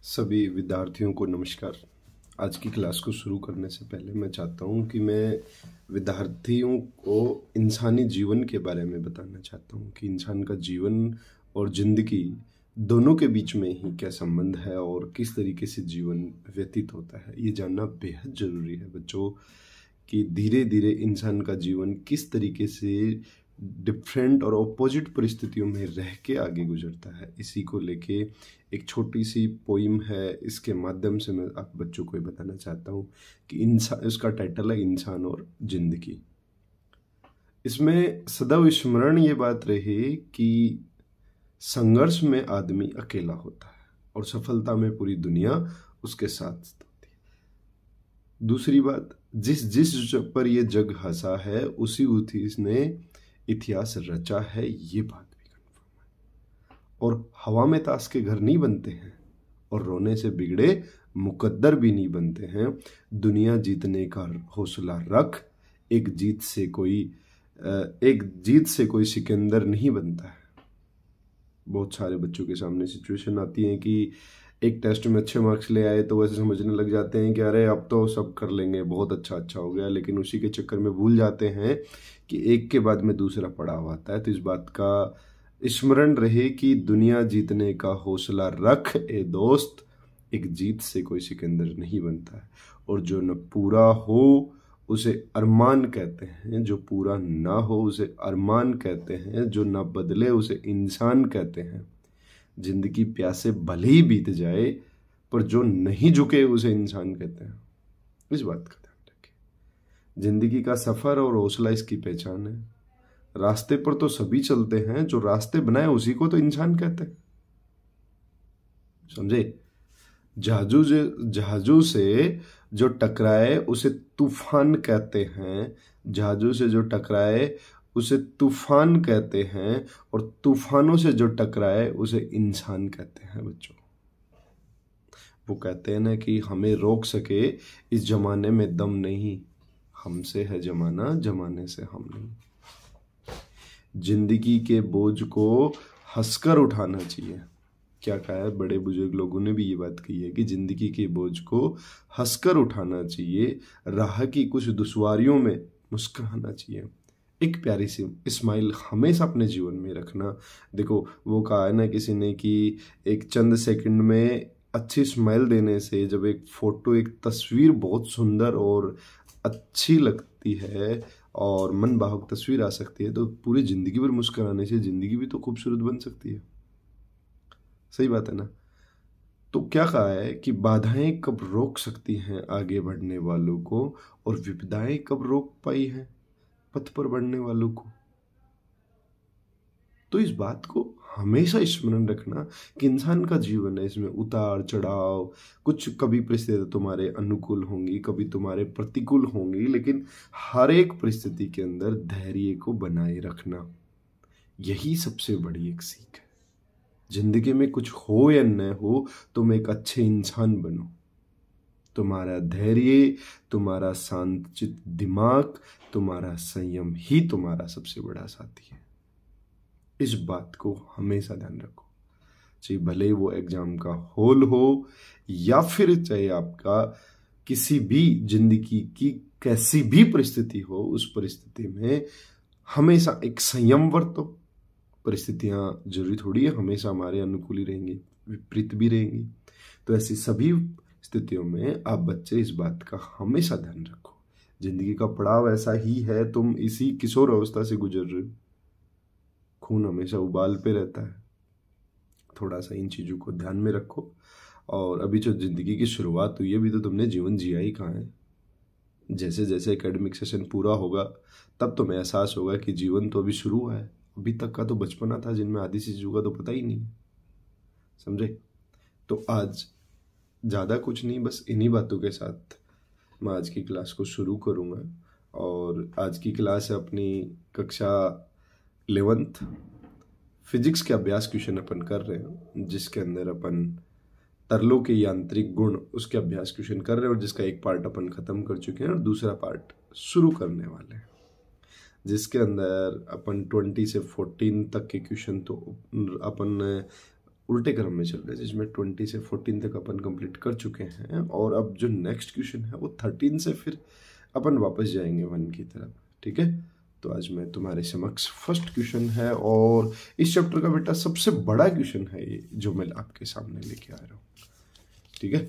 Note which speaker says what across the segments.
Speaker 1: सभी विद्यार्थियों को नमस्कार। आज की क्लास को शुरू करने से पहले मैं चाहता हूँ कि मैं विद्यार्थियों को इंसानी जीवन के बारे में बताना चाहता हूँ कि इंसान का जीवन और ज़िंदगी दोनों के बीच में ही क्या संबंध है और किस तरीके से जीवन व्यतीत होता है। ये जानना बेहद ज़रूरी है बच्चों कि धीरे धीरे इंसान का जीवन किस तरीके से डिफरेंट और अपोजिट परिस्थितियों में रह के आगे गुजरता है। इसी को लेके एक छोटी सी पोइम है, इसके माध्यम से मैं आप बच्चों को ये बताना चाहता हूँ कि इंसान, उसका टाइटल है इंसान और जिंदगी। इसमें सदैव स्मरण ये बात रहे कि संघर्ष में आदमी अकेला होता है और सफलता में पूरी दुनिया उसके साथ होती है। दूसरी बात, जिस जिस पर ये जग हंसा है उसी ने इतिहास रचा है, ये बात भी कन्फर्म है। और हवा में ताश के घर नहीं बनते हैं और रोने से बिगड़े मुकद्दर भी नहीं बनते हैं। दुनिया जीतने का हौसला रख, एक जीत से कोई सिकंदर नहीं बनता है। बहुत सारे बच्चों के सामने सिचुएशन आती है कि एक टेस्ट में अच्छे मार्क्स ले आए तो वैसे समझने लग जाते हैं कि अरे अब तो सब कर लेंगे, बहुत अच्छा हो गया, लेकिन उसी के चक्कर में भूल जाते हैं कि एक के बाद में दूसरा पड़ाव आता है। तो इस बात का स्मरण रहे कि दुनिया जीतने का हौसला रख ए दोस्त, एक जीत से कोई सिकंदर नहीं बनता है। और जो न पूरा हो उसे अरमान कहते हैं, जो पूरा ना हो उसे अरमान कहते हैं, जो ना बदले उसे इंसान कहते हैं। जिंदगी प्यासे भले ही बीत जाए पर जो नहीं झुके उसे इंसान कहते हैं। इस बात का ध्यान रखें। जिंदगी का सफर और हौसला इसकी पहचान है। रास्ते पर तो सभी चलते हैं, जो रास्ते बनाए उसी को तो इंसान कहते हैं। समझे? जहाजों से जो टकराए उसे तूफान कहते हैं, जहाजों से जो टकराए उसे तूफान कहते हैं, और तूफानों से जो टकराए उसे इंसान कहते हैं। बच्चों, वो कहते हैं ना कि हमें रोक सके इस जमाने में दम नहीं, हमसे है जमाना, जमाने से हम नहीं। जिंदगी के बोझ को हंसकर उठाना चाहिए। क्या कहा है? बड़े बुजुर्ग लोगों ने भी ये बात कही है कि जिंदगी के बोझ को हंसकर उठाना चाहिए, राह की कुछ दुश्वारियों में मुस्कुराना चाहिए। एक प्यारी सी स्माइल हमेशा अपने जीवन में रखना। देखो, वो कहा है ना किसी ने कि एक चंद सेकंड में अच्छी स्माइल देने से जब एक फोटो, एक तस्वीर बहुत सुंदर और अच्छी लगती है और मन भावुक तस्वीर आ सकती है, तो पूरी जिंदगी भर मुस्कुराने से जिंदगी भी तो खूबसूरत बन सकती है। सही बात है ना? तो क्या कहा है कि बाधाएं कब रोक सकती हैं आगे बढ़ने वालों को, और विपदाएं कब रोक पाई हैं पथ पर बढ़ने वालों को। तो इस बात को हमेशा स्मरण रखना कि इंसान का जीवन है, इसमें उतार चढ़ाव, कुछ कभी परिस्थिति तुम्हारे अनुकूल होंगी, कभी तुम्हारे प्रतिकूल होंगी, लेकिन हर एक परिस्थिति के अंदर धैर्य को बनाए रखना, यही सबसे बड़ी एक सीख है। जिंदगी में कुछ हो या न हो, तुम एक अच्छे इंसान बनो। तुम्हारा धैर्य, तुम्हारा शांतचित्त दिमाग, तुम्हारा संयम ही तुम्हारा सबसे बड़ा साथी है। इस बात को हमेशा ध्यान रखो। चाहे भले वो एग्जाम का हॉल हो या फिर चाहे आपका किसी भी जिंदगी की कैसी भी परिस्थिति हो, उस परिस्थिति में हमेशा एक संयम बरतो। परिस्थितियां जरूरी थोड़ी है हमेशा हमारे अनुकूल ही रहेंगी, विपरीत भी रहेंगी। तो ऐसी सभी स्थितियों में आप बच्चे इस बात का हमेशा ध्यान रखो। जिंदगी का पड़ाव ऐसा ही है, तुम इसी किशोर अवस्था से गुजर रहे हो, खून हमेशा उबाल पे रहता है। थोड़ा सा इन चीजों को ध्यान में रखो। और अभी जो जिंदगी की शुरुआत हुई है, अभी तो तुमने जीवन जिया ही कहाँ है। जैसे जैसे एकेडमिक सेशन पूरा होगा तब तुम्हें एहसास होगा कि जीवन तो अभी शुरू हुआ है। अभी तक का तो बचपना था जिनमें आधी सी चीजों का तो पता ही नहीं। समझे? तो आज ज़्यादा कुछ नहीं, बस इन्हीं बातों के साथ मैं आज की क्लास को शुरू करूँगा। और आज की क्लास है अपनी कक्षा 11th फिजिक्स के अभ्यास क्वेश्चन अपन कर रहे हैं, जिसके अंदर अपन तरलों के यांत्रिक गुण उसके अभ्यास क्वेश्चन कर रहे हैं, और जिसका एक पार्ट अपन खत्म कर चुके हैं और दूसरा पार्ट शुरू करने वाले हैं, जिसके अंदर अपन 20 से 14 तक के क्वेश्चन तो अपन उल्टे क्रम में चल रहे हैं, जिसमें 20 से 14 तक अपन कंप्लीट कर चुके हैं। और अब जो नेक्स्ट क्वेश्चन है वो 13 से फिर अपन वापस जाएंगे 1 की तरफ। ठीक है, तो आज मैं तुम्हारे समक्ष फर्स्ट क्वेश्चन है और इस चैप्टर का बेटा सबसे बड़ा क्वेश्चन है ये जो मैं आपके सामने लेके आ रहा हूँ। ठीक है,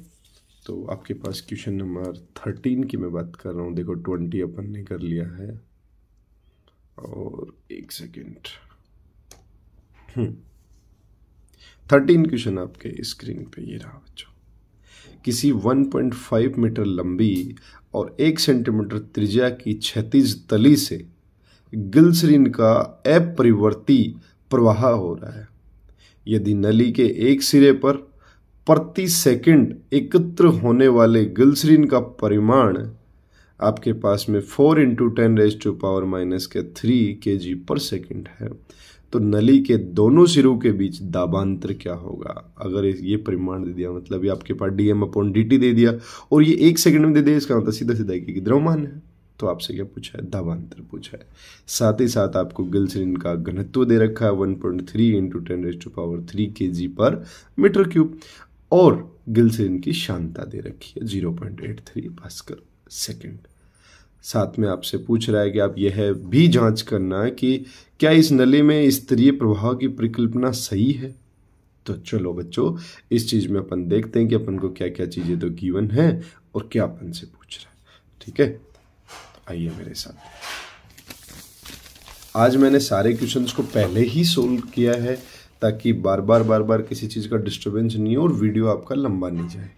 Speaker 1: तो आपके पास क्वेश्चन नंबर 13 की मैं बात कर रहा हूँ। देखो 20 अपन ने कर लिया है और 1 सेकेंड 13 क्वेश्चन आपके स्क्रीन पे ये रहा बच्चों। किसी 1.5 मीटर लंबी और 1 सेंटीमीटर त्रिज्या की क्षैतिज तली से ग्लिसरीन का अपरिवर्ती प्रवाह हो रहा है। यदि नली के एक सिरे पर प्रति सेकंड एकत्र होने वाले ग्लिसरीन का परिमाण आपके पास में 4 × 10⁻³ kg पर सेकंड है, तो नली के दोनों सिरों के बीच दाबांतर क्या होगा। अगर ये परिमाण दे दिया, मतलब ये आपके पास dm/dt दे दिया और ये 1 सेकंड में दे दिया, इसका मतलब सीधा सीधा कि द्रव्यमान है। तो आपसे क्या पूछा है, दाबांतर पूछा है। साथ ही साथ आपको ग्लिसरीन का घनत्व दे रखा है 1.3 × 10⁻³ kg/m3 और ग्लिसरीन की सांद्रता दे रखी है 0.83 पास्कल सेकेंड। साथ में आपसे पूछ रहा है कि आप यह भी जांच करना कि क्या इस नली में स्तरीय प्रवाह की परिकल्पना सही है। तो चलो बच्चों, इस चीज में अपन देखते हैं कि अपन को क्या क्या चीजें तो गिवन है और क्या अपन से पूछ रहा है। ठीक है, आइए मेरे साथ। आज मैंने सारे क्वेश्चंस को पहले ही सोल्व किया है ताकि बार बार किसी चीज का डिस्टर्बेंस नहीं हो और वीडियो आपका लंबा नहीं जाए।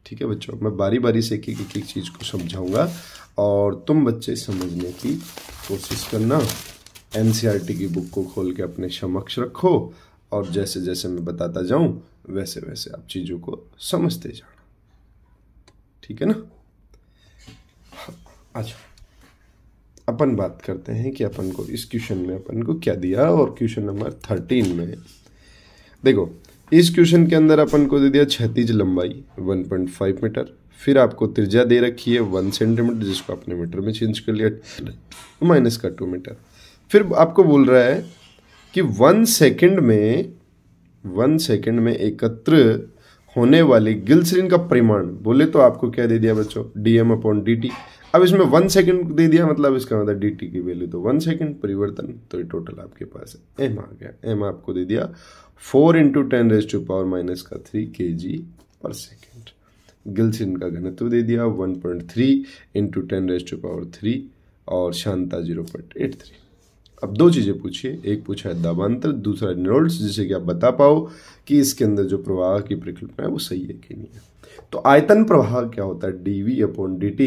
Speaker 1: ठीक है बच्चों, मैं बारी बारी से एक एक चीज को समझाऊंगा और तुम बच्चे समझने की कोशिश करना। एनसीईआरटी की बुक को खोल के अपने समक्ष रखो और जैसे जैसे मैं बताता जाऊं वैसे वैसे आप चीजों को समझते जाना। ठीक है ना। अच्छा, अपन बात करते हैं कि अपन को इस क्वेश्चन में अपन को क्या दिया। और क्वेश्चन नंबर 13 में देखो, इस क्वेश्चन के अंदर अपन को दे दिया क्षैतिज लंबाई 1.5 मीटर, फिर आपको त्रिज्या दे रखी है 1 सेंटीमीटर, जिसको आपने मीटर में चेंज कर लिया, -2 मीटर। फिर आपको बोल रहा है कि 1 सेकंड में एकत्र होने वाली ग्लिसरीन का परिमाण बोले तो आपको क्या दे दिया बच्चों, dm/dt। अब इसमें 1 सेकंड दे दिया, मतलब इसका मतलब dt की वैल्यू तो 1 सेकंड परिवर्तन, तो ये टोटल आपके पास है m आ गया। m आपको दे दिया 4 × 10⁻³ kg/सेकंड। ग्लिसरीन का घनत्व दे दिया 1.3 × 10⁻³ और सांद्रता 0.83। अब दो चीजें पूछिए, एक पूछा है दाबांतर, दूसरा रेनॉल्ड्स, जिससे कि आप बता पाओ कि इसके अंदर जो प्रवाह की परिकल्पना है वो सही है कि नहीं है। तो आयतन प्रवाह क्या होता है, dV/dt।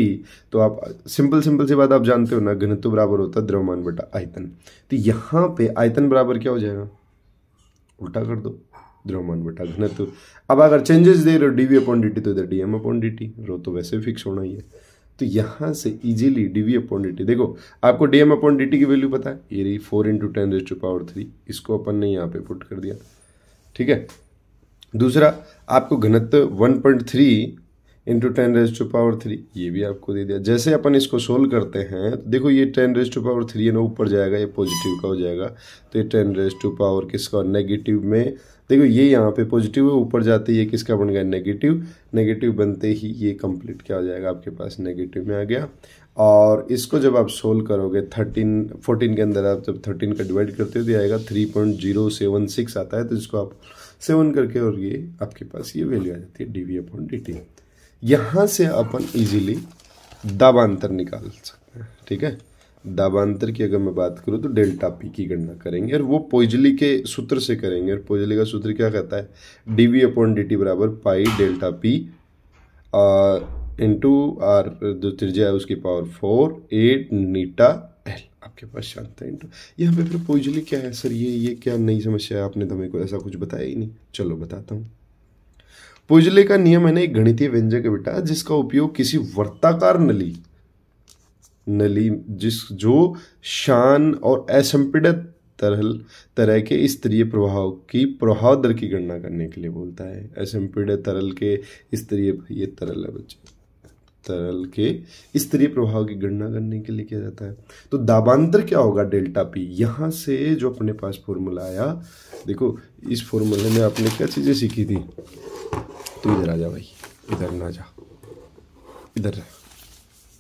Speaker 1: तो आप सिंपल सी बात आप जानते हो ना, घनत्व बराबर होता है द्रव्यमान बटा आयतन। तो यहाँ पे आयतन बराबर क्या हो जाएगा, उल्टा कर दो, द्रव्यमान बटा घनत्व। अब अगर चेंजेस दे रहे हो dV/dt तो इधर dm/dt, रो तो वैसे फिक्स होना ही है। तो यहाँ से इजीली dV/dt, देखो आपको dm/dt की वैल्यू पता है, ये रही 4 × 10⁻³, इसको अपन ने यहाँ पे पुट कर दिया। ठीक है, दूसरा आपको घनत्व 1.3 × 10⁻³, ये भी आपको दे दिया। जैसे अपन इसको सोल्व करते हैं तो देखो ये 10⁻³ है ना, ऊपर जाएगा, ये पॉजिटिव का हो जाएगा, तो ये 10⁻⁴ किसका, नेगेटिव में। देखो ये यहाँ पे पॉजिटिव है, ऊपर जाते ही ये किसका बन गया, नेगेटिव। नेगेटिव बनते ही ये कंप्लीट क्या हो जाएगा आपके पास, नेगेटिव में आ गया। और इसको जब आप सोल्व करोगे 14 के अंदर आप जब 13 का डिवाइड करते हो तो आएगा 3.076 आता है, तो इसको आप 7 करके और ये आपके पास ये वैल्यू आ जाती है dV/dt। यहाँ से अपन इजीली दाबांतर निकाल सकते हैं। ठीक है, दाबांतर की अगर मैं बात करूँ तो डेल्टा पी की गणना करेंगे और वो पोइजली के सूत्र से करेंगे। और पोइजली का सूत्र क्या कहता है, dV/dt बराबर pi delta p into r, जो त्रिज्या है उसकी पावर 4 8 नीटा एल, आपके पास सांद्रता इंटू। यहाँ पे फिर पोइजली क्या है सर, ये क्या नई समस्या है, आपने तो मेरे को ऐसा कुछ बताया ही नहीं। चलो बताता हूँ। पोइजले का नियम है ना, एक गणितीय व्यंजक है बेटा, जिसका उपयोग किसी वर्ताकार नली जो शान और असंपीड़ित तरह के स्तरीय प्रवाह की प्रवाह दर की गणना करने के लिए बोलता है। असंपीड़ित तरल के स्तरीय, ये तरल है बच्चे, तरल के स्तरीय प्रभाव की गणना करने के लिए किया जाता है। तो दाबांतर क्या होगा, डेल्टा पी। यहाँ से जो अपने पास फॉर्मूला आया, देखो इस फॉर्मूले में आपने क्या चीज़ें सीखी थी। तू इधर आ जा भाई, इधर ना जा, इधर।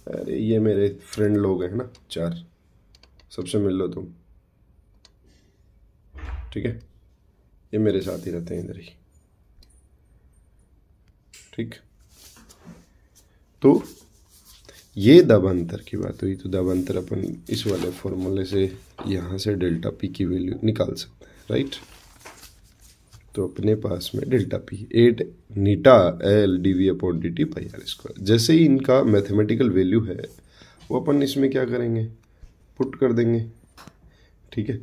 Speaker 1: अरे ये मेरे फ्रेंड लोग हैं ना 4, सबसे मिल लो तुम, ठीक है। ये मेरे साथ ही रहते हैं इधर ही, ठीक। तो ये दाबांतर की बात हुई। तो दाबांतर अपन इस वाले फॉर्मूले से यहाँ से डेल्टा पी की वैल्यू निकाल सकते हैं, राइट। तो अपने पास में delta p 8 eta l dv upon dt pi r square. जैसे ही इनका मैथमेटिकल वैल्यू है वो अपन इसमें क्या करेंगे, पुट कर देंगे, ठीक है।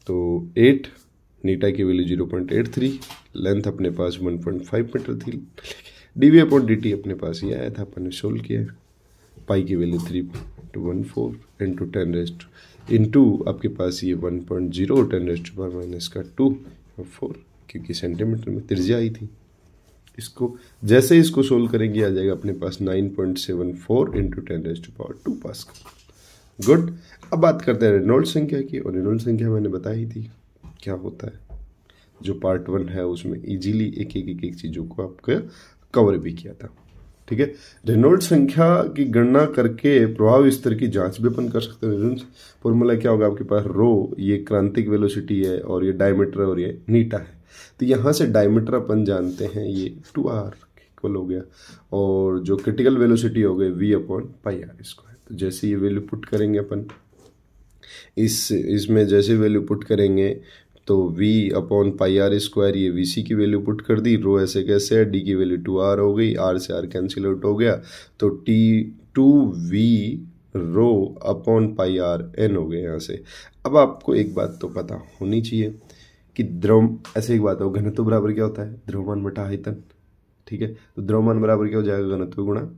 Speaker 1: तो 8 नीटा की वैल्यू 0.83, लेंथ अपने पास 1.5 मीटर थी, dv अपॉन dt अपने पास ये आया था, अपन ने सोल्व किया है। पाई की वैल्यू 3.14 इंटू 10 इंटू आपके पास ये 1.0 10⁻⁻2 और 4, क्योंकि सेंटीमीटर में त्रिज्या आई थी। इसको जैसे इसको सोल्व करेंगे आ जाएगा अपने पास 9.74 इंटू 10⁻2 पास्कल। गुड। अब बात करते हैं रेनॉल्ड्स संख्या की, और रेनॉल्ड्स संख्या मैंने बताई थी क्या होता है। जो पार्ट 1 है उसमें इजीली एक चीज़ों को आपका कवर भी किया था, ठीक है। रेनॉल्ड्स संख्या की गणना करके प्रभाव स्तर की जांच भी अपन कर सकते हैं। रेनॉल्ड्स फॉर्मूला क्या होगा आपके पास, रो ये क्रांतिक वेलोसिटी है और ये डायमीटर और ये नीटा है। तो यहाँ से डायमीटर अपन जानते हैं ये 2r इक्वल हो गया, और जो क्रिटिकल वेलोसिटी हो गई v upon pi r square. तो जैसे ये वैल्यू पुट करेंगे अपन इसमें जैसे वैल्यू पुट करेंगे तो v upon pi r square, ये vc की वैल्यू पुट कर दी, रो ऐसे कैसे है, d की वैल्यू 2r हो गई, r से r कैंसिल आउट हो गया, तो t2v rho upon pi r n हो गया यहाँ से। अब आपको एक बात तो पता होनी चाहिए कि द्रव, ऐसे एक बात हो, घनत्व बराबर क्या होता है, द्रव्यमान बटा आयतन, ठीक है। तो द्रव्यमान बराबर क्या हो जाएगा, घनत्व गुणा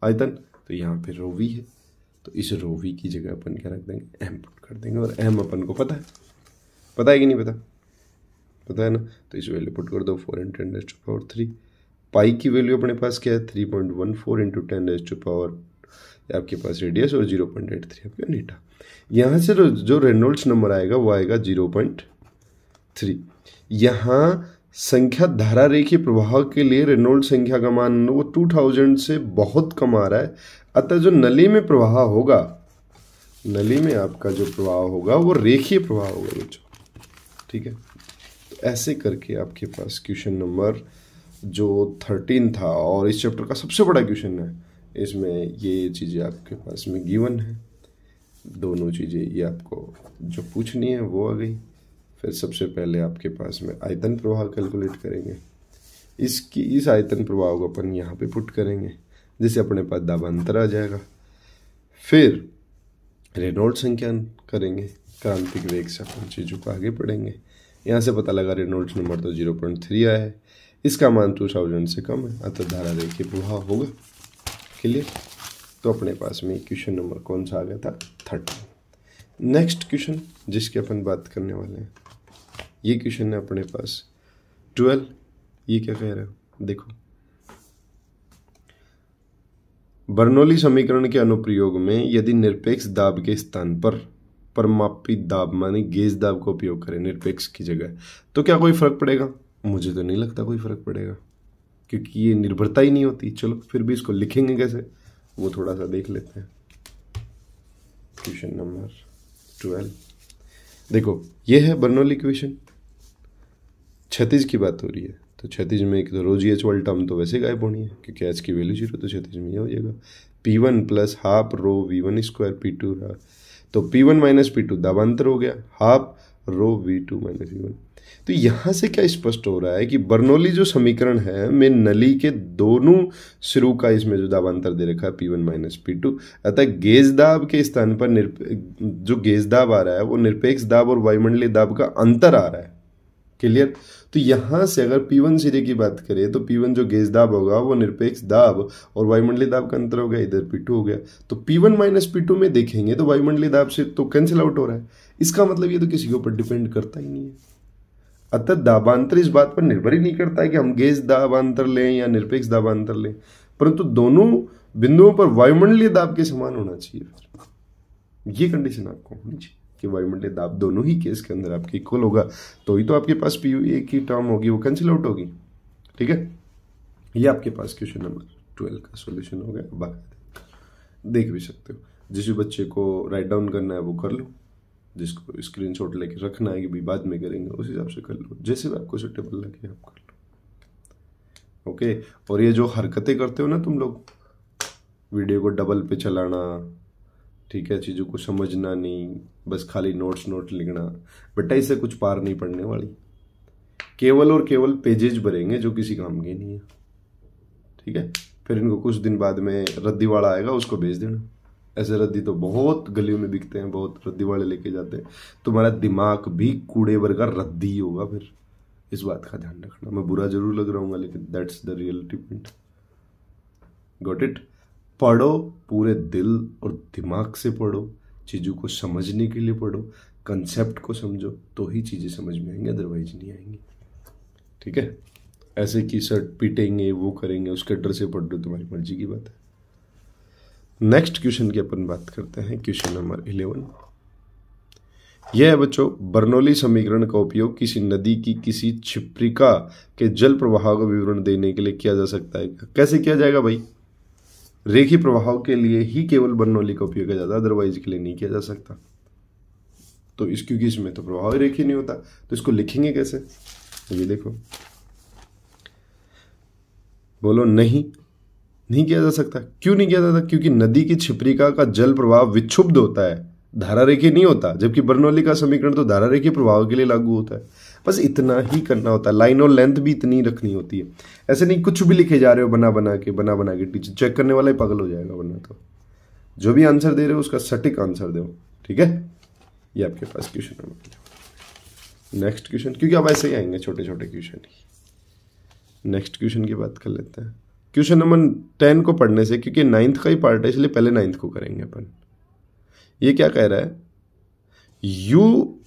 Speaker 1: आयतन। तो यहाँ पे रो वी है, तो इस रो वी की जगह अपन क्या रख देंगे, m पुट कर देंगे, और m अपन को पता है कि नहीं पता है ना। तो इस वैल्यू पुट कर दो 4 × 10⁻3। पाई की वैल्यू अपने पास क्या है 3.14 इंटू 10⁻, आपके पास रेडियस, और 0.83 आपका नीटा। यहाँ से जो रेनॉल्ड्स नंबर आएगा वो आएगा 0.3। यहाँ संख्या धारा रेखीय प्रवाह के लिए रेनॉल्ड्स संख्या का मान वो 2000 से बहुत कम आ रहा है। अतः जो नली में प्रवाह होगा, नली में आपका जो प्रवाह होगा वो रेखीय प्रवाह होगा बच्चों, ठीक है। तो ऐसे करके आपके पास क्वेश्चन नंबर जो 13 था, और इस चैप्टर का सबसे बड़ा क्वेश्चन है, इसमें ये चीज़ें आपके पास में गिवन है। दोनों चीज़ें ये आपको जो पूछनी है वो आ गई। फिर सबसे पहले आपके पास में आयतन प्रवाह कैलकुलेट करेंगे, इस आयतन प्रवाह को अपन यहाँ पे पुट करेंगे, जिससे अपने पास दाबांतर आ जाएगा। फिर रेनॉल्ड्स संख्या करेंगे, क्रांतिक वेग से अपन चीज़ों को आगे पढ़ेंगे। यहाँ से पता लगा रेनॉल्ड्स नंबर तो 0.3 आया है, इसका मान 2000 से कम है, अतः धारा रेखीय प्रवाह होगा। क्लियर। तो अपने पास में क्वेश्चन नंबर कौन सा आ गया था, 13। नेक्स्ट क्वेश्चन जिसकी अपन बात करने वाले हैं, ये क्वेश्चन है अपने पास 12। ये क्या कह रहा है, देखो, बर्नौली समीकरण के अनुप्रयोग में यदि निरपेक्ष दाब के स्थान पर परमापी दाब माने गेज दाब का उपयोग करें निरपेक्ष की जगह, तो क्या कोई फर्क पड़ेगा? मुझे तो नहीं लगता कोई फर्क पड़ेगा, क्योंकि ये निर्भरता ही नहीं होती। चलो फिर भी इसको लिखेंगे कैसे, वो थोड़ा सा देख लेते हैं। क्वेश्चन नंबर 12 देखो, ये है बर्नौली क्वेश्चन। क्षैतिज की बात हो रही है, तो क्षैतिज में एक तो रो जी एच वाली टर्म तो वैसे गायब होनी है, क्योंकि एच की वैल्यू 0, तो क्षैतिज में ये हो जाएगा P1 plus half rho V1 square P2 है, तो P1 माइनस P2 दाबांतर हो गया, half rho V2 minus V1। तो यहाँ से क्या स्पष्ट हो रहा है कि बर्नौली जो समीकरण है में नली के दोनों सिरों का इसमें जो दाबांतर दे रखा है P1 माइनस P2, अतः गेज दाब के स्थान पर जो गेज दाब आ रहा है वो निरपेक्ष दाब और वायुमंडलीय दाब का अंतर आ रहा है। क्लियर। तो यहाँ से अगर P1 सिरे की बात करें तो P1 जो गेज दाब होगा वो निरपेक्ष दाब और वायुमंडलीय दाब का अंतर हो गया, इधर P2 हो गया। तो P1 माइनस P2 में देखेंगे तो वायुमंडलीय दाब से तो कैंसिल आउट हो रहा है, इसका मतलब ये तो किसी के ऊपर डिपेंड करता ही नहीं है। अतः दाबांतर इस बात पर निर्भर ही नहीं करता है कि हम गेज दाबांतर लें या निरपेक्ष दाबांतर लें, परंतु दोनों बिंदुओं पर वायुमंडलीय दाब के समान होना चाहिए। ये कंडीशन आपको होनी चाहिए कि वायुमंडलीय दाब दोनों ही केस के अंदर आपके इक्वल होगा, तो ही तो आपके पास पी एक ही टर्म होगी, वो कैंसिल आउट होगी। ठीक है, ये आपके पास क्वेश्चन नंबर 12 का सॉल्यूशन हो गया। बाकी देख भी सकते हो, जिस भी बच्चे को राइट डाउन करना है वो कर लो, जिसको स्क्रीनशॉट लेके रखना है कि भी बाद में करेंगे उस हिसाब से कर लो, जैसे भी आपको सुटेबल लगे आप कर लो। ओके, और ये जो हरकतें करते हो ना तुम लोग, वीडियो को डबल पे चलाना, ठीक है, चीज़ों को समझना नहीं, बस खाली नोट लिखना, बेटा इससे कुछ पार नहीं पड़ने वाली। केवल और केवल पेजेज भरेंगे जो किसी काम के नहीं है। ठीक है, फिर इनको कुछ दिन बाद में रद्दी वाला आएगा, उसको भेज देना। ऐसे रद्दी तो बहुत गलियों में बिकते हैं, बहुत रद्दी वाले लेके जाते हैं। तुम्हारा दिमाग भी कूड़े भर का रद्दी होगा, फिर इस बात का ध्यान रखना। मैं बुरा जरूर लग रहा हूँ, लेकिन that's the reality point. Got it? पढ़ो, पूरे दिल और दिमाग से पढ़ो, चीज़ों को समझने के लिए पढ़ो, कंसेप्ट को समझो, तो ही चीज़ें समझ में आएंगी, अदरवाइज नहीं आएंगी। ठीक है, ऐसे कि सर पीटेंगे वो करेंगे उसके डर से पढ़ रहे, तुम्हारी मर्जी की बात है। नेक्स्ट क्वेश्चन की अपन बात करते हैं, क्वेश्चन नंबर 11। यह है बच्चों, बर्नौली समीकरण का उपयोग किसी नदी की किसी क्षिप्रिका के जल प्रवाह का विवरण देने के लिए किया जा सकता है। कैसे किया जाएगा भाई? रेखीय प्रवाह के लिए ही केवल बर्नौली का उपयोग किया जाता है, अदरवाइज के लिए नहीं किया जा सकता। तो क्योंकि इसमें तो प्रवाह रेखीय नहीं होता, तो इसको लिखेंगे कैसे? ये देखो, बोलो नहीं किया जा सकता। क्यों नहीं किया जाता? क्योंकि नदी की क्षिप्रिका का जल प्रवाह विक्षुब्ध होता है, धारा रेखीय नहीं होता, जबकि बर्नौली का समीकरण तो धारा रेखीय प्रवाह के लिए लागू होता है। बस इतना ही करना होता है, लाइन और लेंथ भी इतनी रखनी होती है। ऐसे नहीं कुछ भी लिखे जा रहे हो बना बना के, टीचर चेक करने वाला ही पागल हो जाएगा। वरना तो जो भी आंसर दे रहे हो उसका सटीक आंसर दो। ठीक है, ये आपके पास क्वेश्चन नंबर। नेक्स्ट क्वेश्चन, क्योंकि अब ऐसे ही आएंगे छोटे छोटे क्वेश्चन ही। नेक्स्ट क्वेश्चन की बात कर लेते हैं। क्वेश्चन नंबर 10 को पढ़ने से, क्योंकि 9th का ही पार्ट है इसलिए पहले 9th को करेंगे अपन। ये क्या कह रहा है? यू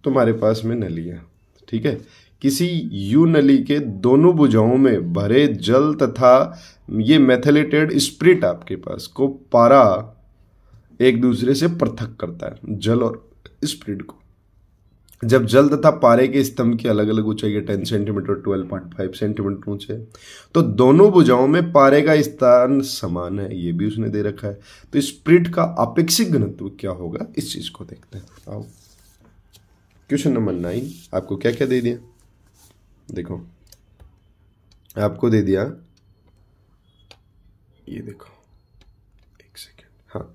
Speaker 1: तुम्हारे पास में नली है, ठीक है, किसी यू नली के दोनों भुजाओं में भरे जल तथा ये मेथिलेटेड स्पिरिट आपके पास को पारा एक दूसरे से पृथक करता है, जल और स्पिरिट को। जब जल तथा पारे के स्तंभ की अलग अलग ऊंचाई है 10 सेंटीमीटर 12.5 सेंटीमीटर ऊंचे, तो दोनों भुजाओं में पारे का स्थान समान है, ये भी उसने दे रखा है। तो स्पिरिट का आपेक्षिक घनत्व क्या होगा, इस चीज को देखते हैं। आओ, क्वेश्चन नंबर 9 आपको क्या क्या दे दिया? देखो, आपको दे दिया, ये देखो, एक सेकेंड, हाँ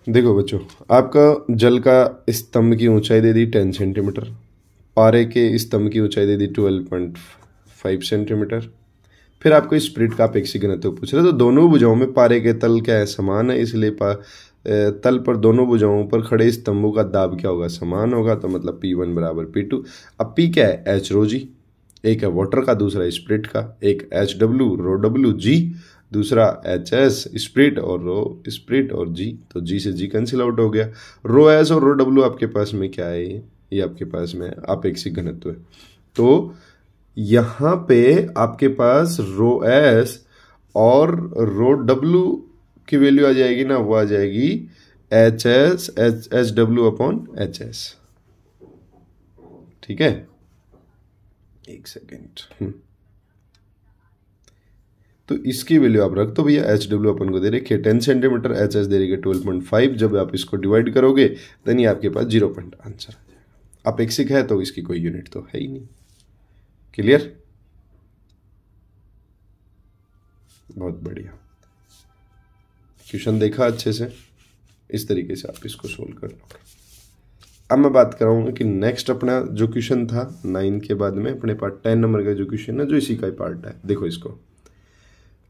Speaker 1: देखो बच्चों, आपका जल का स्तंभ की ऊंचाई दे दी 10 सेंटीमीटर, पारे के स्तंभ की ऊंचाई दे दी 12.5 सेंटीमीटर। फिर आपको स्पिरिट का अपेक्षिक घनत्व पूछ रहे, तो दोनों भुजाओं में पारे के तल क्या है, समान है, इसलिए तल पर दोनों भुजाओं पर खड़े स्तंभों का दाब क्या होगा, समान होगा, तो मतलब P1 बराबर P2। अब P क्या है, H रो जी, एक है वाटर का, दूसरा स्पिरिट का, एक HW रो W G, दूसरा HS स्पिरिट और रो स्पिरिट और G, तो G से G कैंसिल आउट हो गया। रो S और रो W आपके पास में क्या है, ये आपके पास में अपेक्षिक घनत्व है। तो यहाँ पे आपके पास रो S और रो W की वैल्यू आ जाएगी ना, वो आ जाएगी HW अपॉन HS। ठीक है, एक सेकेंड, तो इसकी वैल्यू आप रख दो भैया। HW अपन को दे रखी है 10 सेंटीमीटर, HS दे रही है 12.5। जब आप इसको डिवाइड करोगे देन ये आपके पास 0 पॉइंट आंसर आ जाएगा। अपेक्षिक है तो इसकी कोई यूनिट तो है ही नहीं। क्लियर? बहुत बढ़िया, क्वेश्चन देखा अच्छे से, इस तरीके से आप इसको सोल्व कर लोगे। अब मैं बात कराऊंगा कि नेक्स्ट अपना जो क्वेश्चन था 9 के बाद में अपने पास 10 नंबर का जो क्वेश्चन है, जो इसी का ही पार्ट है। देखो इसको,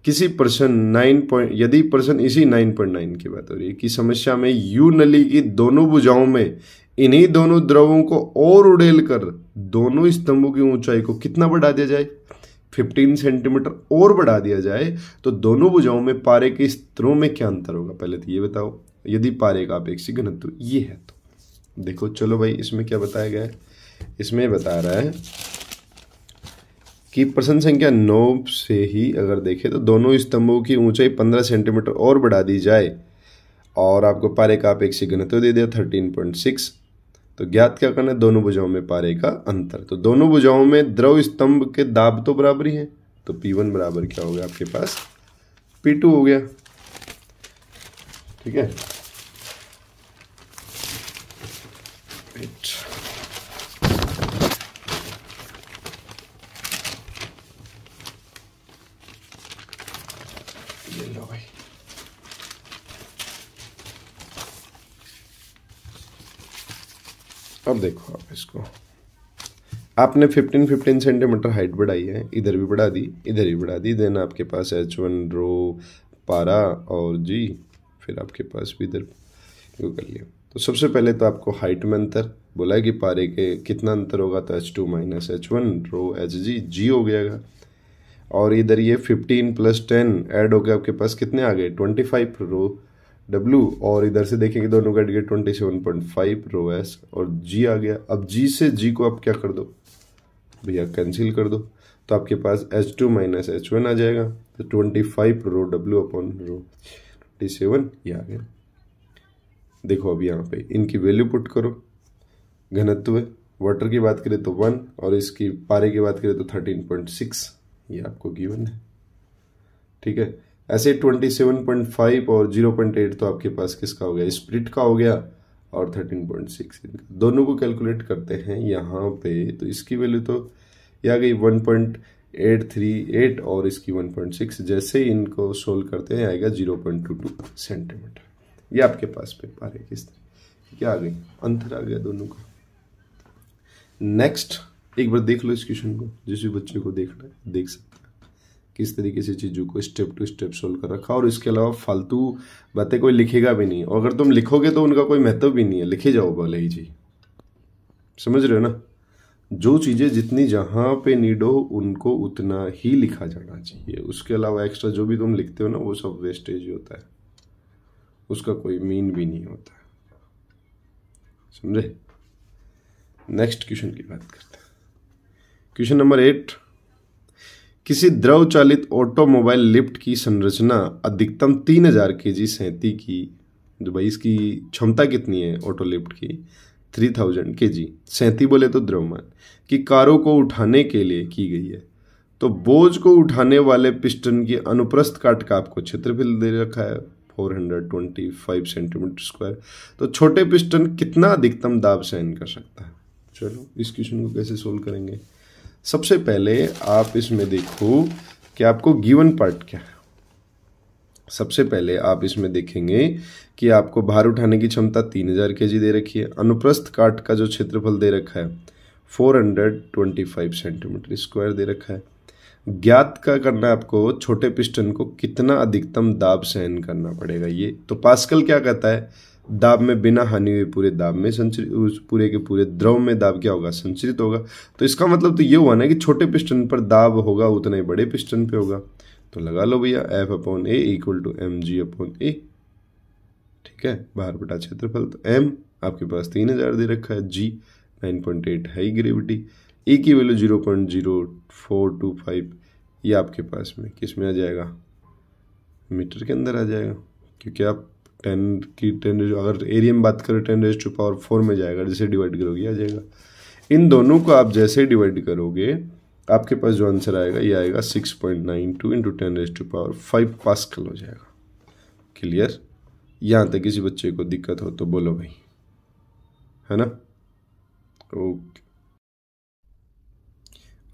Speaker 1: किसी प्रश्न यदि प्रश्न इसी 9.9 की बात हो रही है कि समस्या में यू नली की दोनों भुजाओं में इन्हीं दोनों द्रवों को और उड़ेल कर दोनों स्तंभों की ऊंचाई को कितना बढ़ा दिया जाए, 15 सेंटीमीटर और बढ़ा दिया जाए, तो दोनों भुजाओं में पारे के स्तरों में क्या अंतर होगा, पहले तो ये बताओ। यदि पारे का अपेक्षिक घनत्व ये है, तो देखो चलो भाई, इसमें क्या बताया गया है, इसमें बता रहा है कि प्रश्न संख्या 9 से ही अगर देखें तो दोनों स्तंभों की ऊंचाई 15 सेंटीमीटर और बढ़ा दी जाए और आपको पारे का अपेक्षित घनत्व दे दिया 13.6, तो ज्ञात क्या करना है, दोनों भुजाओं में पारे का अंतर। तो दोनों भुजाओं में द्रव स्तंभ के दाब तो बराबर ही है, तो P1 बराबर क्या हो गया आपके पास, P2 हो गया। ठीक है, ये लो भाई। अब देखो आप इसको, आपने 15 सेंटीमीटर हाइट बढ़ाई है, इधर भी बढ़ा दी, इधर भी बढ़ा दी, देन आपके पास H1 रो पारा और G, फिर आपके पास भी इधर क्यों कर लिया। तो सबसे पहले तो आपको हाइट में अंतर बोला है कि पारे के कितना अंतर होगा, तो H2 माइनस H1 रो HG G हो गया। और इधर ये 15 + 10 ऐड हो गया, आपके पास कितने आ गए 25 रो W, और इधर से देखेंगे दोनों का 27.5 रो S और G आ गया। अब G से G को आप क्या कर दो भैया, कैंसिल कर दो, तो आपके पास H2 माइनस H1 आ जाएगा, तो 25 रो W अपॉन रो 27 ये आ गया। देखो अब यहाँ पे इनकी वैल्यू पुट करो, घनत्व वाटर की बात करें तो 1 और इसकी पारे की बात करें तो 13.6, ये आपको गिवन है। ठीक है, ऐसे 27.5 और 0.8 तो आपके पास किसका हो गया, स्प्लिट का हो गया, और 13.6 दोनों को कैलकुलेट करते हैं यहाँ पे, तो इसकी वैल्यू तो ये आ गई 1.838 और इसकी 1.6, जैसे इनको सोल्व करते हैं आएगा 0.22 सेंटीमीटर। ये आपके पास पे पारे किस तरह क्या आ गई, अंतर आ गया दोनों का। नेक्स्ट एक बार देख लो इस क्वेश्चन को, जिस भी बच्चे को देखना है देख सकते हैं किस तरीके से चीज़ों को स्टेप टू स्टेप सोल्व कर रखा, और इसके अलावा फालतू बातें कोई लिखेगा भी नहीं, और अगर तुम लिखोगे तो उनका कोई महत्व भी नहीं है, लिखे जाओ भले ही जी, समझ रहे हो ना। जो चीज़ें जितनी जहाँ पे नीड हो उनको उतना ही लिखा जाना चाहिए, उसके अलावा एक्स्ट्रा जो भी तुम लिखते हो ना वो सब वेस्टेज ही होता है, उसका कोई मीन भी नहीं होता है, समझे। नेक्स्ट क्वेश्चन की बात करते हैं। क्वेश्चन नंबर 8, किसी द्रव चालित ऑटोमोबाइल लिफ्ट की संरचना अधिकतम 3000 kg सैंती की, जो भाई इसकी क्षमता कितनी है ऑटो लिफ्ट की, 3000 kg सैंती बोले तो द्रव्यमान की कारों को उठाने के लिए की गई है। तो बोझ को उठाने वाले पिस्टन की अनुप्रस्थ काट का आपको क्षेत्रफल दे रखा है 425 सेंटीमीटर स्क्वायर। तो छोटे पिस्टन कितना अधिकतम दाब सहन कर सकता है। चलो इस क्वेश्चन को कैसे सोल्व करेंगे। सबसे पहले आप इसमें देखो कि आपको गिवन पार्ट क्या है। सबसे पहले आप इसमें देखेंगे कि आपको भार उठाने की क्षमता 3000 kg दे रखी है, अनुप्रस्थ काट का जो क्षेत्रफल दे रखा है 425 सेंटीमीटर स्क्वायर दे रखा है। ज्ञात का करना है आपको छोटे पिस्टन को कितना अधिकतम दाब सहन करना पड़ेगा। ये तो पास्कल क्या कहता है, दाब में बिना हानि हुए पूरे दाब में संचरित, उस पूरे के पूरे द्रव में दाब क्या होगा, संचरित होगा। तो इसका मतलब तो ये हुआ ना कि छोटे पिस्टन पर दाब होगा उतना ही बड़े पिस्टन पे होगा। तो लगा लो भैया F/A इक्वल टू mg/A। ठीक है, भार बटा क्षेत्रफल। तो m आपके पास 3000 दे रखा है, g 9.8 हाई ग्रेविटी, e की वैल्यू 0.0425, ये आपके पास में किस में आ जाएगा, मीटर के अंदर आ जाएगा, क्योंकि आप 10 अगर एरिया में बात करें 10⁴ में जाएगा, जैसे डिवाइड करोगे आ जाएगा। इन दोनों को आप जैसे डिवाइड करोगे आपके पास जो आंसर आएगा ये आएगा 6.92 इंटू 10⁵ पास्कल हो जाएगा। क्लियर। यहाँ तक किसी बच्चे को दिक्कत हो तो बोलो भाई, है ना। ओके,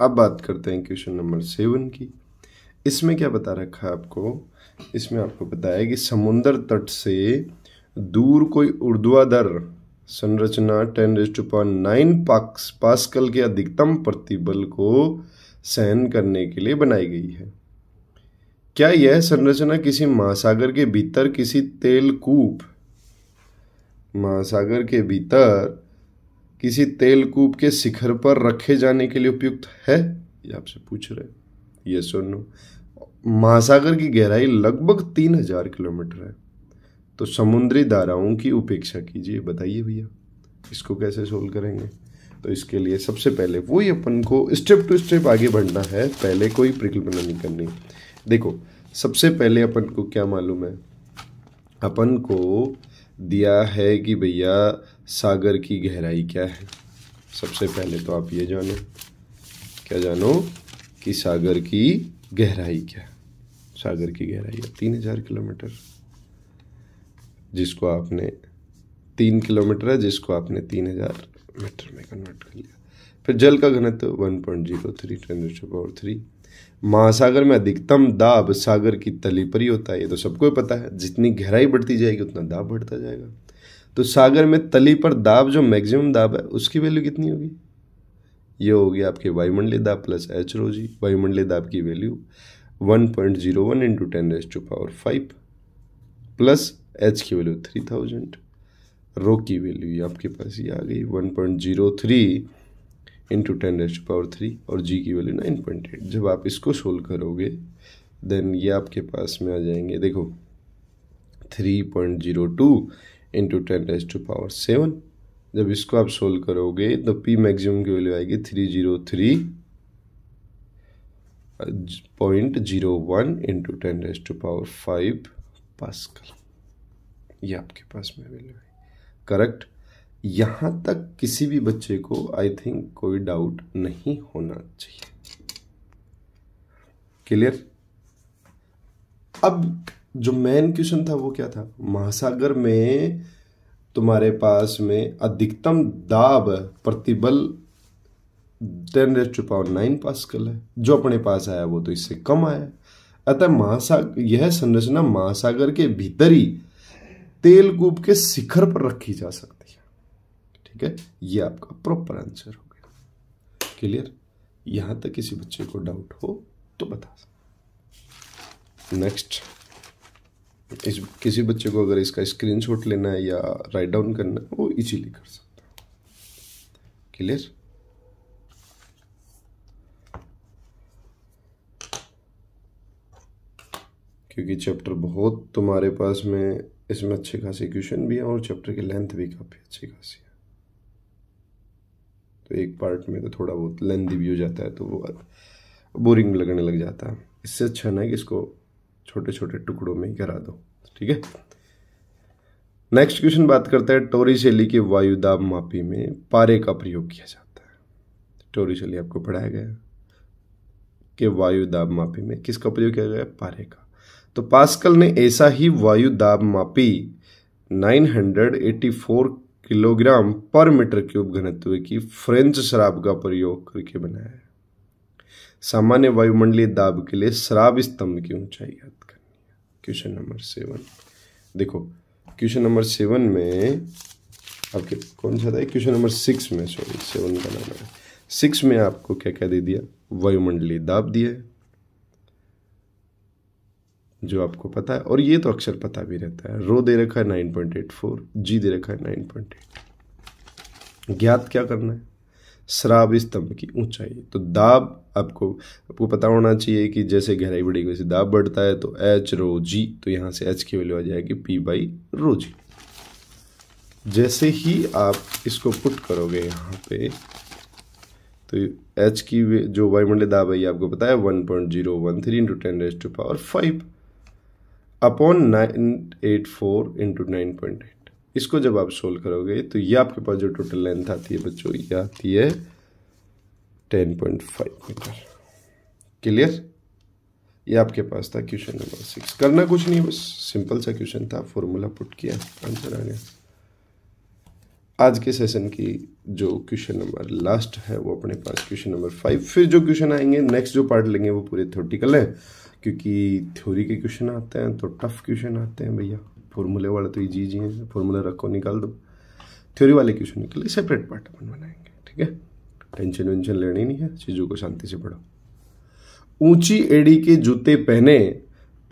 Speaker 1: अब बात करते हैं क्वेश्चन नंबर 7 की। इसमें क्या बता रखा है आपको, इसमें आपको बताया है कि समुद्र तट से दूर कोई ऊर्ध्वाधर संरचना 10⁹ पास्कल के अधिकतम प्रतिबल को सहन करने के लिए बनाई गई है। क्या यह संरचना किसी महासागर के भीतर किसी तेलकूप, महासागर के भीतर किसी तेलकूप के शिखर पर रखे जाने के लिए उपयुक्त है, ये आपसे पूछ रहे हैं। ये सुनो, महासागर की गहराई लगभग 3000 किलोमीटर है, तो समुद्री धाराओं की उपेक्षा कीजिए। बताइए भैया इसको कैसे सोल्व करेंगे। तो इसके लिए सबसे पहले वही अपन को स्टेप टू स्टेप आगे बढ़ना है, पहले कोई परिकल्पना नहीं करनी। देखो सबसे पहले अपन को क्या मालूम है, अपन को दिया है कि भैया सागर की गहराई क्या है। सबसे पहले तो आप ये जानो, क्या जानो कि सागर की गहराई क्या है। सागर की गहराई है 3000 किलोमीटर, जिसको आपने 3 किलोमीटर है, जिसको आपने 3000 मीटर में कन्वर्ट कर लिया। फिर जल का घनत्व 1.03 10⁻³ महासागर में अधिकतम दाब सागर की तली पर ही होता है, ये तो सबको पता है। जितनी गहराई बढ़ती जाएगी उतना दाब बढ़ता जाएगा। तो सागर में तली पर दाब जो मैक्सिमम दाब है उसकी वैल्यू कितनी होगी, ये होगी आपके वायुमंडलीय दाब प्लस h ρg। वायुमंडलीय दाब की वैल्यू 1.01 × 10⁵ प्लस h की वैल्यू 3000, रो की वैल्यू आपके पास ये आ गई 1.03 × 10⁻³ और जी की वैल्यू 9.8। जब आप इसको सोल्व करोगे देन ये आपके पास में आ जाएंगे, देखो 3.02 × 10⁻⁷। जब इसको आप सोल्व करोगे तो पी मैक्सिमम की वैल्यू आएगी 303.01 × 10⁵ पास्कल। ये आपके पास में वैल्यू है, करेक्ट। यहाँ तक किसी भी बच्चे को आई थिंक कोई डाउट नहीं होना चाहिए, क्लियर। अब जो मेन क्वेश्चन था वो क्या था, महासागर में तुम्हारे पास में अधिकतम दाब प्रतिबल 10⁹ पास्कल है, जो अपने पास आया वो तो इससे कम आया। अतः यह संरचना महासागर के भीतर ही तेलकूप के शिखर पर रखी जा सकती है, ठीक है। ये आपका प्रॉपर आंसर हो गया, क्लियर। यहां तक किसी बच्चे को डाउट हो तो बता सकते। नेक्स्ट, किसी बच्चे को अगर इसका स्क्रीनशॉट लेना है या राइट डाउन करना है वो इजीली कर सकता है, क्लियर। क्योंकि चैप्टर बहुत तुम्हारे पास में इसमें अच्छे खासे क्वेश्चन भी है और चैप्टर की लेंथ भी काफ़ी अच्छी खासी है। तो एक पार्ट में तो थोड़ा बहुत लेंथी भी हो जाता है तो वो बोरिंग लगने लग जाता है। इससे अच्छा ना कि इसको छोटे छोटे टुकड़ों में ही करा दो, ठीक है। नेक्स्ट क्वेश्चन बात करते हैं टोरिसेली के वायुदाब मापी में पारे का प्रयोग किया जाता है। टोरिसेली आपको पढ़ाया गया कि वायुदाब मापी में किसका प्रयोग किया गया, पारे का। तो पास्कल ने ऐसा ही वायु दाब मापी 984 किलोग्राम पर मीटर क्यूब घनत्व की फ्रेंच शराब का प्रयोग करके बनाया है। सामान्य वायुमंडलीय दाब के लिए शराब स्तंभ की ऊंचाई ज्ञात करनी है। क्वेश्चन नंबर 7 देखो, क्वेश्चन नंबर 7 में आपके कौन सा था, क्वेश्चन नंबर 6 में, सॉरी 7 का नाम है। 6 में आपको क्या क्या दे दिया, वायुमंडलीय दाब दिया है जो आपको पता है, और ये तो अक्सर पता भी रहता है। रो दे रखा है 9.84, जी दे रखा है 9.8। ज्ञात क्या करना है, शराब स्तंभ की ऊंचाई। तो दाब आपको पता होना चाहिए कि जैसे गहराई बढ़ेगी वैसे दाब बढ़ता है। तो h ρg, तो यहाँ से h की वैल्यू आ जाएगी P/ρg। जैसे ही आप इसको पुट करोगे यहाँ पे तो h की जो वायुमंडलीय दाब है ये आपको पता है 1.013 × 10⁵ अपॉन 984 × 9.8। इसको जब आप सोल्व करोगे तो ये आपके पास जो टोटल लेंथ आती है बच्चों, ये आती है 10.5 मीटर, क्लियर। ये आपके पास था क्वेश्चन नंबर 6। करना कुछ नहीं, बस सिंपल सा क्वेश्चन था, फॉर्मूला पुट किया, आंसर आ गया। आज के सेशन की जो क्वेश्चन नंबर लास्ट है वो अपने पास क्वेश्चन नंबर 5। फिर जो क्वेश्चन आएंगे नेक्स्ट जो पार्ट लेंगे वो पूरे थ्योरेटिकल है, क्योंकि थ्योरी के क्वेश्चन आते हैं तो टफ क्वेश्चन आते हैं भैया। फॉर्मूले वाला तो इजी जी है, फॉर्मूला रखो निकाल दो। थ्योरी वाले क्वेश्चन के लिए सेपरेट पार्ट अपन बनाएंगे, ठीक है। टेंशन वेंशन लेनी नहीं है, चीज़ों को शांति से पढ़ो। ऊंची एड़ी के जूते पहने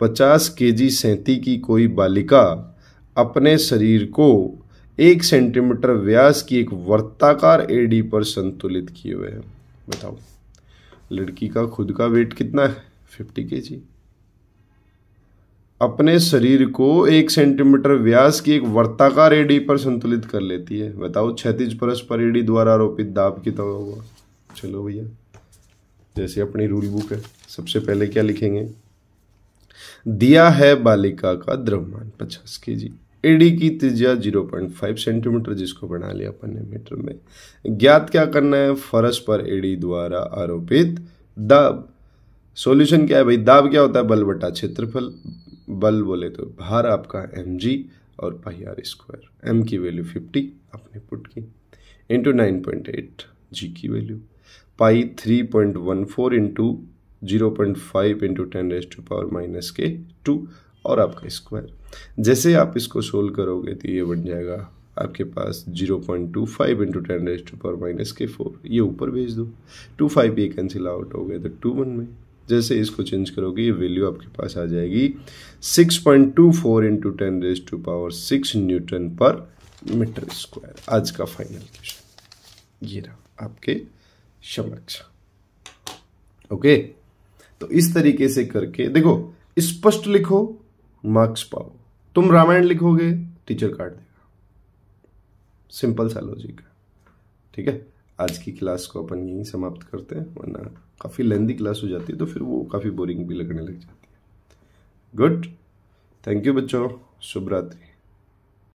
Speaker 1: 50 kg सैंती की कोई बालिका अपने शरीर को 1 सेंटीमीटर व्यास की एक वर्ताकार एड़ी पर संतुलित किए हुए है। बताओ लड़की का खुद का वेट कितना है, 50 kg। अपने शरीर को 1 सेंटीमीटर व्यास की एक वर्ताकार एड़ी पर संतुलित कर लेती है। बताओ क्षैतिज परस्पर एड़ी द्वारा आरोपित दाब कितना होगा। चलो भैया, जैसे अपनी रूल बुक है, सबसे पहले क्या लिखेंगे, दिया है बालिका का द्रव्यमान 50 kg, एडी की त्रिज्या 0.5 सेंटीमीटर, जिसको बना लिया अपन ने मीटर में। ज्ञात क्या करना है, फर्श पर एडी द्वारा आरोपित दाब। सॉल्यूशन क्या है भाई, दाब क्या होता है, बल बटा क्षेत्रफल। बल बोले तो भार आपका mg और पाई आर स्क्वायर। m की वैल्यू 50 आपने पुट की, इंटू 9.8 g की वैल्यू, पाई 3.14 इंटू 0.5 इंटू 10⁻⁻², और आपका स्क्वायर। जैसे आप इसको सोल्व करोगे तो ये बन जाएगा आपके पास 0.25 इंटू 10⁻⁻⁴। ये ऊपर भेज दो, 2 5 ये कैंसिल आउट हो गए तो 2 1 में। जैसे इसको चेंज करोगे ये वैल्यू आपके पास आ जाएगी 6.24 इंटू 10⁻⁶ न्यूटन पर मीटर स्क्वायर। आज का फाइनल क्वेश्चन ये रहा आपके समक्ष। ओके, तो इस तरीके से करके देखो, स्पष्ट लिखो, मार्क्स पाओ। तुम रामायण लिखोगे, टीचर काट देगा। सिंपल सा लॉजिक है, ठीक है। आज की क्लास को अपन यहीं समाप्त करते हैं, वरना काफ़ी लेंदी क्लास हो जाती है तो फिर वो काफ़ी बोरिंग भी लगने लग जाती है। गुड, थैंक यू बच्चों, शुभ रात्रि।